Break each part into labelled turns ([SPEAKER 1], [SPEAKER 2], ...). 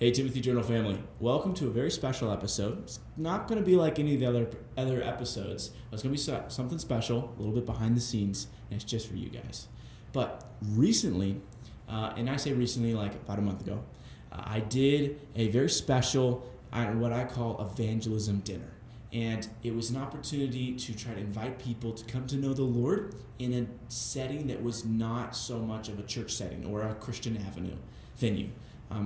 [SPEAKER 1] Hey, Timothy Journal family. Welcome to a very special episode. It's not going to be like any of the other episodes. It's going to be something special, a little bit behind the scenes, and it's just for you guys. But recently, and I say recently, like about a month ago, I did a very special, what I call evangelism dinner. And it was an opportunity to try to invite people to come to know the Lord in a setting that was not so much of a church setting or a Christian venue.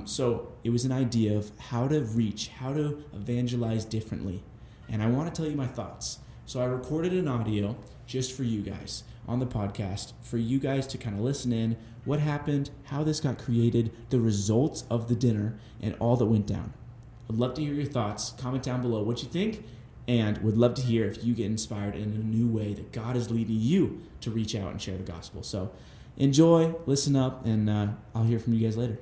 [SPEAKER 1] So it was an idea of how to reach, how to evangelize differently. And I want to tell you my thoughts. So I recorded an audio just for you guys on the podcast, for you guys to kind of listen in, what happened, how this got created, the results of the dinner, and all that went down. I'd love to hear your thoughts. Comment down below what you think, and would love to hear if you get inspired in a new way that God is leading you to reach out and share the gospel. So enjoy, listen up, and I'll hear from you guys later.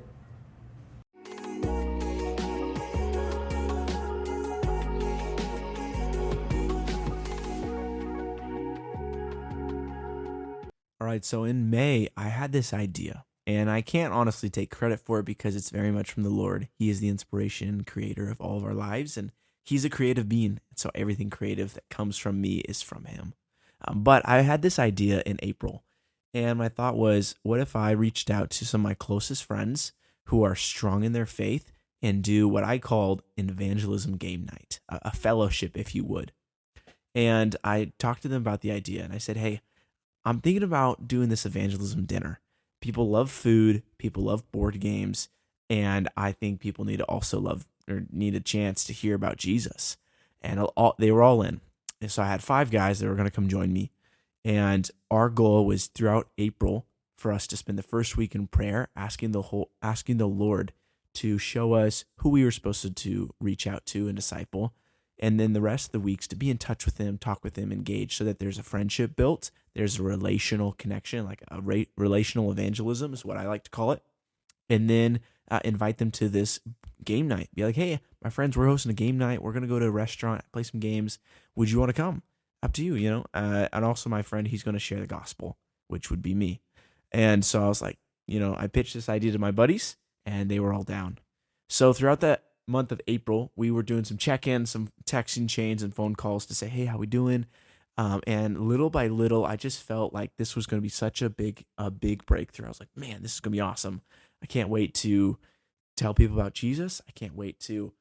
[SPEAKER 1] All right, so in May, I had this idea, and I can't honestly take credit for it because it's very much from the Lord. He is the inspiration and creator of all of our lives, and He's a creative being. So everything creative that comes from me is from Him. But I had this idea in April, and my thought was, what if I reached out to some of my closest friends who are strong in their faith and do what I called an evangelism game night, a fellowship, if you would. And I talked to them about the idea, and I said, hey, I'm thinking about doing this evangelism dinner. People love food, people love board games, and I think people need to also love or need a chance to hear about Jesus. And they were all in. And so I had 5 guys that were going to come join me. And our goal was throughout April for us to spend the first week in prayer, asking the Lord to show us who we were supposed to reach out to and disciple, and then the rest of the weeks to be in touch with them, talk with them, engage, so that there's a friendship built, there's a relational connection, like a relational evangelism is what I like to call it, and then invite them to this game night. Be like, hey, my friends, we're hosting a game night. We're going to go to a restaurant, play some games. Would you want to come? Up to you, and also my friend, he's going to share the gospel, which would be me. And so I was like, I pitched this idea to my buddies, and they were all down. So throughout that month of April, we were doing some check-ins, some texting chains and phone calls to say, hey, how we doing? And little by little, I just felt like this was going to be such a big breakthrough. I was like, man, this is going to be awesome. I can't wait to tell people about Jesus. I can't wait to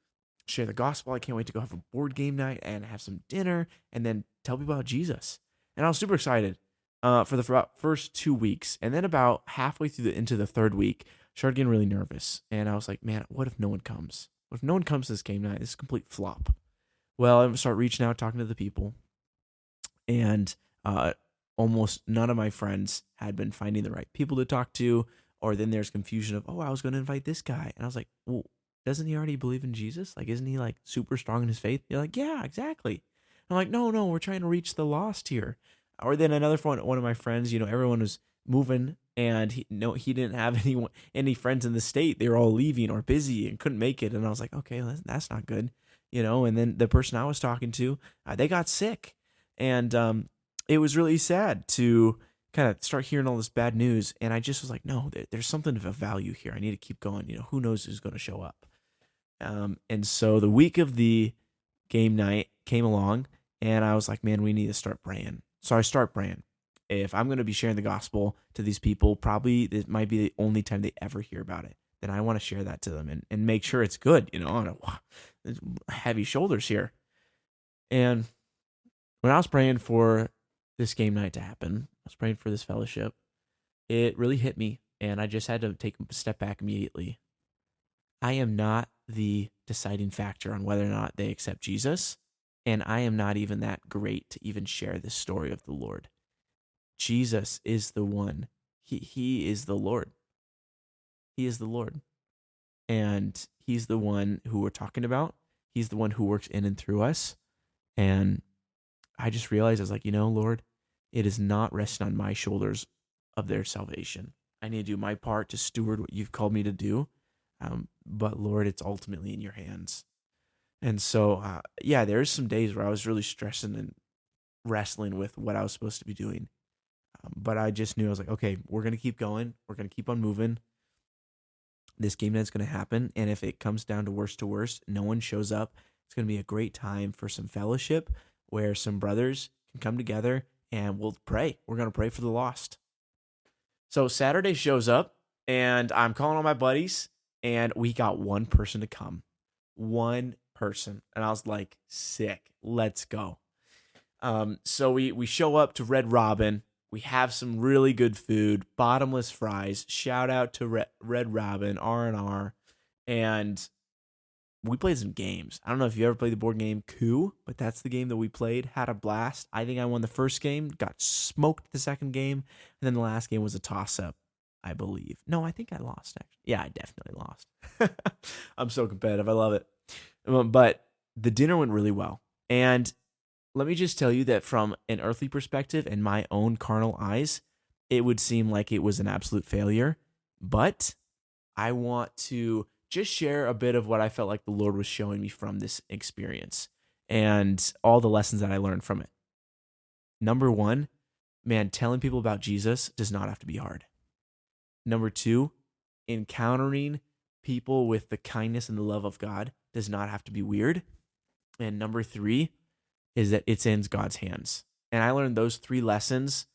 [SPEAKER 1] share the gospel. I can't wait to go have a board game night and have some dinner and then tell people about Jesus. And I was super excited for the first 2 weeks. And then about halfway into the third week, I started getting really nervous. And I was like, man, what if no one comes? What if no one comes to this game night? This is a complete flop. Well, I start reaching out, talking to the people, and almost none of my friends had been finding the right people to talk to, or then there's confusion of, oh, I was going to invite this guy. And I was like, well, doesn't he already believe in Jesus? Like, isn't he like super strong in his faith? They're like, yeah, exactly. I'm like, no, we're trying to reach the lost here. Or then another one of my friends, everyone was moving and he didn't have any friends in the state. They were all leaving or busy and couldn't make it. And I was like, okay, that's not good, And then the person I was talking to, they got sick, and it was really sad to kind of start hearing all this bad news. And I just was like, no, there's something of a value here. I need to keep going. Who knows who's going to show up? And so the week of the game night came along, and I was like, man, we need to start praying. So I start praying. If I'm going to be sharing the gospel to these people, probably it might be the only time they ever hear about it. Then I want to share that to them and make sure it's good. On heavy shoulders here. And when I was praying for this game night to happen, I was praying for this fellowship, it really hit me, and I just had to take a step back immediately. I am not the deciding factor on whether or not they accept Jesus, and I am not even that great to even share the story of the Lord. Jesus is the one. He is the Lord. He is the Lord. And He's the one who we're talking about. He's the one who works in and through us. And I just realized, I was like, Lord, it is not resting on my shoulders of their salvation. I need to do my part to steward what you've called me to do. But Lord, it's ultimately in your hands. And so, there's some days where I was really stressing and wrestling with what I was supposed to be doing. But I just knew, I was like, okay, we're going to keep going. We're going to keep on moving. This game night's going to happen. And if it comes down to worst, no one shows up, it's going to be a great time for some fellowship where some brothers can come together and we'll pray. We're going to pray for the lost. So Saturday shows up and I'm calling all my buddies and we got one person to come. One person. And I was like, sick. Let's go. So we show up to Red Robin. We have some really good food, bottomless fries. Shout out to Red Robin, R&R. And we played some games. I don't know if you ever played the board game Coup, but that's the game that we played. Had a blast. I think I won the first game, got smoked the second game, and then the last game was a toss-up, I believe. No, I think I lost, actually. Yeah, I definitely lost. I'm so competitive. I love it. But the dinner went really well. And let me just tell you that from an earthly perspective and my own carnal eyes, it would seem like it was an absolute failure. But I want to just share a bit of what I felt like the Lord was showing me from this experience and all the lessons that I learned from it. Number one, man, telling people about Jesus does not have to be hard. Number two, encountering people with the kindness and the love of God does not have to be weird. And number three is that it's in God's hands. And I learned those three lessons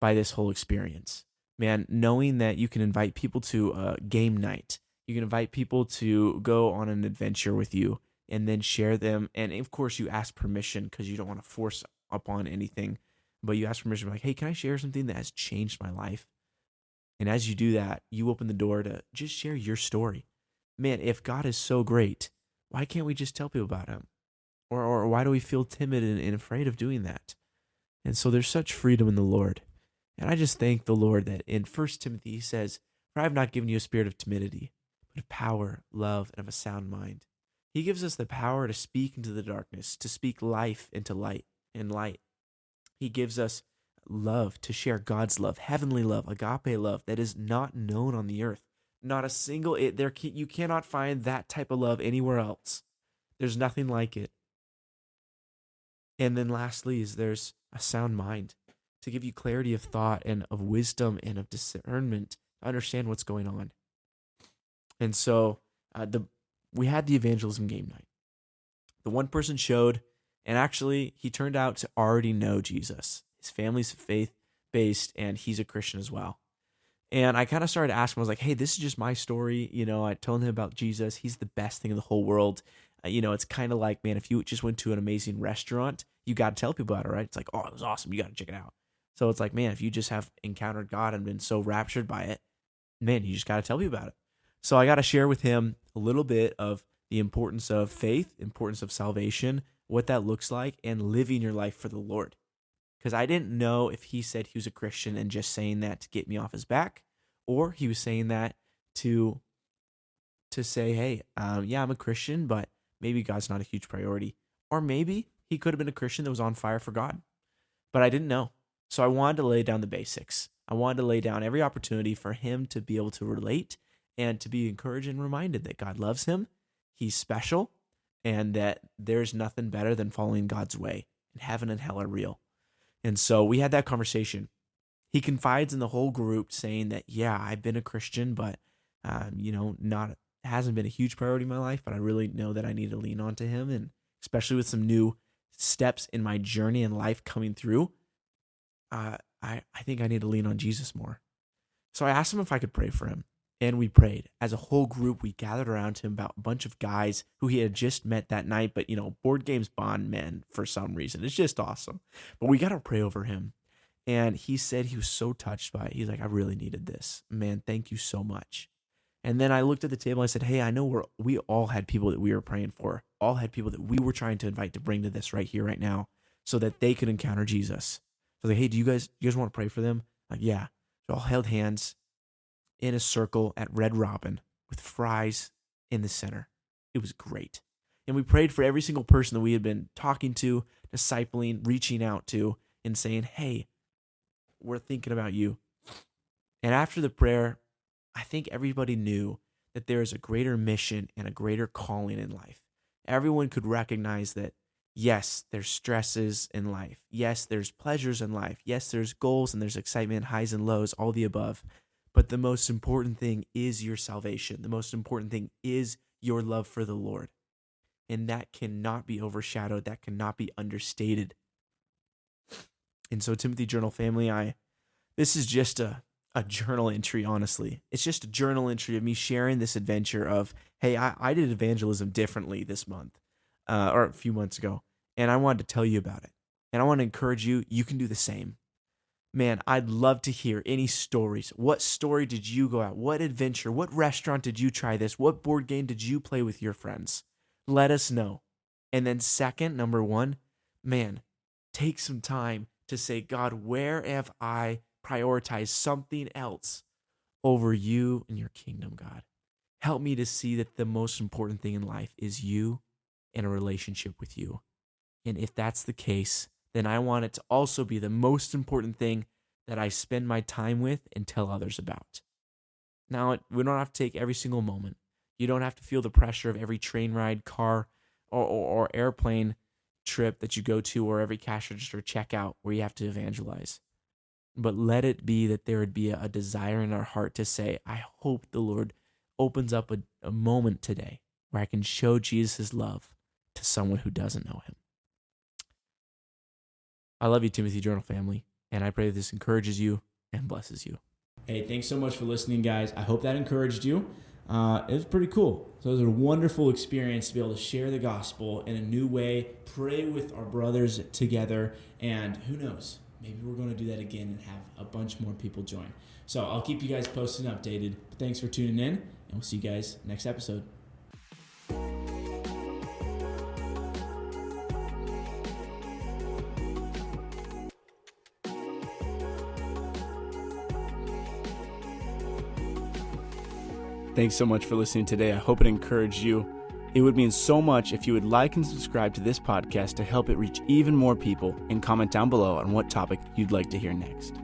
[SPEAKER 1] by this whole experience. Man, knowing that you can invite people to a game night, you can invite people to go on an adventure with you and then share them. And of course, you ask permission because you don't want to force upon anything, but you ask permission like, hey, can I share something that has changed my life? And as you do that, you open the door to just share your story. Man, if God is so great, why can't we just tell people about him? Or why do we feel timid and afraid of doing that? And so there's such freedom in the Lord. And I just thank the Lord that in 1 Timothy, he says, for I have not given you a spirit of timidity, but of power, love, and of a sound mind. He gives us the power to speak into the darkness, to speak life into light and light. He gives us love to share God's love, heavenly love, agape love that is not known on the earth. Not a single, you cannot find that type of love anywhere else. There's nothing like it. And then lastly is there's a sound mind to give you clarity of thought and of wisdom and of discernment to understand what's going on. And so we had the evangelism game night. The one person showed, and actually he turned out to already know Jesus. His family's faith-based, and he's a Christian as well. And I kind of started asking, I was like, hey, this is just my story. I told him about Jesus. He's the best thing in the whole world. It's kind of like, man, if you just went to an amazing restaurant, you got to tell people about it, right? It's like, oh, it was awesome. You got to check it out. So it's like, man, if you just have encountered God and been so raptured by it, man, you just got to tell people about it. So I got to share with him a little bit of the importance of faith, importance of salvation, what that looks like, and living your life for the Lord. Because I didn't know if he said he was a Christian and just saying that to get me off his back, or he was saying that to say, hey, yeah, I'm a Christian, but maybe God's not a huge priority. Or maybe he could have been a Christian that was on fire for God. But I didn't know. So I wanted to lay down the basics. I wanted to lay down every opportunity for him to be able to relate and to be encouraged and reminded that God loves him, he's special, and that there's nothing better than following God's way. And heaven and hell are real. And so we had that conversation. He confides in the whole group saying that, yeah, I've been a Christian, but, hasn't been a huge priority in my life, but I really know that I need to lean onto him. And especially with some new steps in my journey and life coming through, I think I need to lean on Jesus more. So I asked him if I could pray for him. And we prayed. As a whole group, we gathered around him, about a bunch of guys who he had just met that night. But, board games bond men for some reason. It's just awesome. But we got to pray over him. And he said he was so touched by it. He's like, I really needed this. Man, thank you so much. And then I looked at the table and I said, hey, I know we all had people that we were praying for. All had people that we were trying to invite to bring to this right here, right now, so that they could encounter Jesus. So I was like, hey, do you guys want to pray for them? Like, yeah. So all held hands in a circle at Red Robin with fries in the center. It was great. And we prayed for every single person that we had been talking to, discipling, reaching out to, and saying, hey, we're thinking about you. And after the prayer, I think everybody knew that there is a greater mission and a greater calling in life. Everyone could recognize that, yes, there's stresses in life. Yes, there's pleasures in life. Yes, there's goals and there's excitement, highs and lows, all the above. But the most important thing is your salvation. The most important thing is your love for the Lord. And that cannot be overshadowed. That cannot be understated. And so, Timothy Journal family, this is just a journal entry, honestly. It's just a journal entry of me sharing this adventure of, hey, I did evangelism differently this month, or a few months ago, and I wanted to tell you about it. And I want to encourage you, you can do the same. Man, I'd love to hear any stories. What story did you go out? What adventure? What restaurant did you try this? What board game did you play with your friends? Let us know. And then second, number one, man, take some time to say, God, where have I prioritized something else over you and your kingdom, God? Help me to see that the most important thing in life is you and a relationship with you. And if that's the case, then I want it to also be the most important thing that I spend my time with and tell others about. Now, we don't have to take every single moment. You don't have to feel the pressure of every train ride, car, or airplane trip that you go to, or every cash register checkout where you have to evangelize. But let it be that there would be a desire in our heart to say, I hope the Lord opens up a moment today where I can show Jesus' love to someone who doesn't know him. I love you, Timothy Journal family, and I pray that this encourages you and blesses you. Hey, thanks so much for listening, guys. I hope that encouraged you. It was pretty cool. So it was a wonderful experience to be able to share the gospel in a new way, pray with our brothers together, and who knows, maybe we're going to do that again and have a bunch more people join. So I'll keep you guys posted and updated. But thanks for tuning in, and we'll see you guys next episode. Thanks so much for listening today. I hope it encouraged you. It would mean so much if you would like and subscribe to this podcast to help it reach even more people, and comment down below on what topic you'd like to hear next.